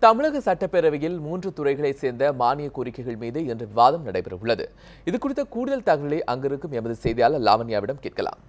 தமிழக சட்டப்பேரவையில் 3 துறைகளைச் சேர்ந்த மானிய கோரிக்கைகள் மீது இன்று விவாதம் நடைபெறவுள்ளது. இது குறித்த கூடுதல் தகவலை அங்கிருக்கும் எமது செய்தியாளர் லாவண்யாவிடம் கேட்கலாம்.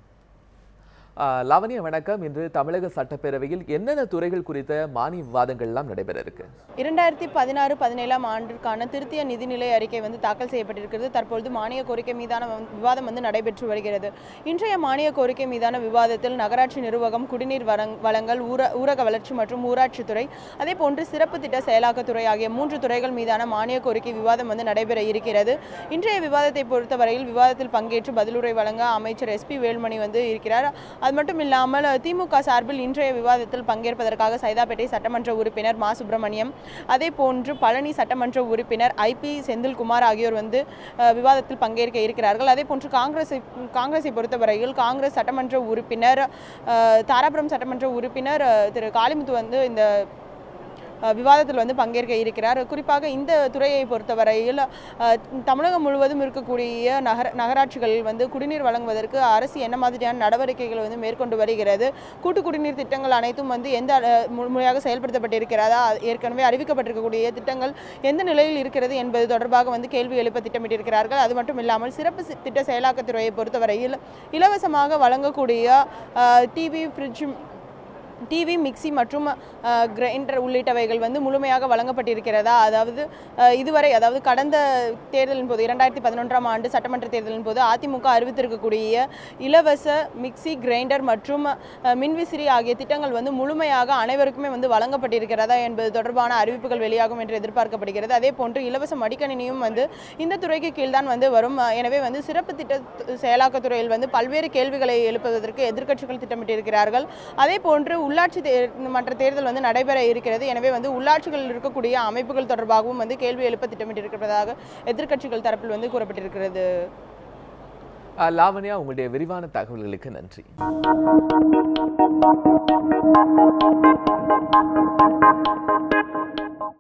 லாவண்யா, வணக்கம். இன்று தமிழக சட்டப்பேரவையில் என்னென்ன துறைகள் குறித்த மானிய விவாதங்கள் எல்லாம் நடைபெற இருக்கு? 2016-17 ஆண்டிற்கான திருத்திய நிதிநிலை அறிக்கை தாக்கல் செய்யப்பட்டிருக்கிறது. தற்பொழுது மானிய கோரிக்கை மீதான விவாதம் நடைபெற்று வருகிறது. இன்றைய மானிய கோரிக்கை மீதான விவாதத்தில் நகராட்சி நிர்வாகம், குடிநீர் வழங்கல், ஊரக வளர்ச்சி மற்றும் ஊராட்சித்துறை, அதே போன்று சிறப்பு திட்ட செயலாக்கத்துறை ஆகிய 3 துறைகள் மீதான மானிய கோரிக்கை விவாதம் நடைபெற இருக்கிறது. இன்றைய விவாதத்தை பொறுத்தவரையில் விவாதத்தில் பங்கேற்று பதிலுரை வழங்க அமைச்சர் SP வேலுமணி இருக்கிறார். அது மட்டும் இல்லாமல் திமுக சார்பில் இன்றைய விவாதத்தில் பங்கேற்பதற்காக சைதாப்பேட்டை சட்டமன்ற உறுப்பினர் மா சுப்பிரமணியம், அதே போன்று பழனி சட்டமன்ற உறுப்பினர் IP செந்தில்குமார் ஆகியோர் விவாதத்தில் பங்கேற்க இருக்கிறார்கள். அதே போன்று காங்கிரஸை பொறுத்தவரையில் காங்கிரஸ் சட்டமன்ற உறுப்பினர் தாராபுரம் சட்டமன்ற உறுப்பினர் திரு காளிமுத்து இந்த விவாதத்தில் பங்கேற்க இருக்கிறார். குறிப்பாக இந்த துறையை பொறுத்தவரையில் தமிழகம் முழுவதும் இருக்கக்கூடிய நகராட்சிகளில் குடிநீர் வழங்குவதற்கு அரசு என்ன மாதிரியான நடவடிக்கைகள் மேற்கொண்டு வருகிறது, கூட்டு குடிநீர் திட்டங்கள் அனைத்தும் எந்த முறையாக செயல்படுத்தப்பட்டிருக்கிறதா, ஏற்கனவே அறிவிக்கப்பட்டிருக்கக்கூடிய திட்டங்கள் எந்த நிலையில் இருக்கிறது என்பது தொடர்பாக கேள்வி எழுப்ப திட்டமிட்டிருக்கிறார்கள். அது மட்டும் இல்லாமல் சிறப்பு திட்ட செயலாக்கத்துறையை பொறுத்தவரையில் இலவசமாக வழங்கக்கூடிய டிவி, மிக்சி மற்றும் கிரைண்டர் உள்ளிட்டவைகள் முழுமையாக வழங்கப்பட்டிருக்கிறதா, அதாவது கடந்த தேர்தலின் போது 2011ஆம் ஆண்டு சட்டமன்ற தேர்தலின் போது அதிமுக அறிவித்திருக்கக்கூடிய இலவச மிக்சி, கிரைண்டர் மற்றும் மின்விசிறி ஆகிய திட்டங்கள் முழுமையாக அனைவருக்குமே வழங்கப்பட்டிருக்கிறதா என்பது தொடர்பான அறிவிப்புகள் வெளியாகும் என்று எதிர்பார்க்கப்படுகிறது. அதே போன்று இலவச மடிக்கணினியும் இந்த துறைக்கு கீழ்தான் வரும். எனவே சிறப்பு திட்ட செயலாக்கத்துறையில் பல்வேறு கேள்விகளை எழுப்புவதற்கு எதிர்க்கட்சிகள் திட்டமிட்டிருக்கிறார்கள். அதே போன்று உள்ளாட்சி மன்ற தேர்தல் நடைபெற இருக்கிறது. எனவே உள்ளாட்சிகளில் இருக்கக்கூடிய அமைப்புகள் தொடர்பாகவும் கேள்வி எழுப்ப திட்டமிட்டிருக்கிறதாக எதிர்க்கட்சிகள் தரப்பில் கூறப்பட்டிருக்கிறது. லாவண்யா, உங்களுடைய விரிவான தகவல்களுக்கு நன்றி.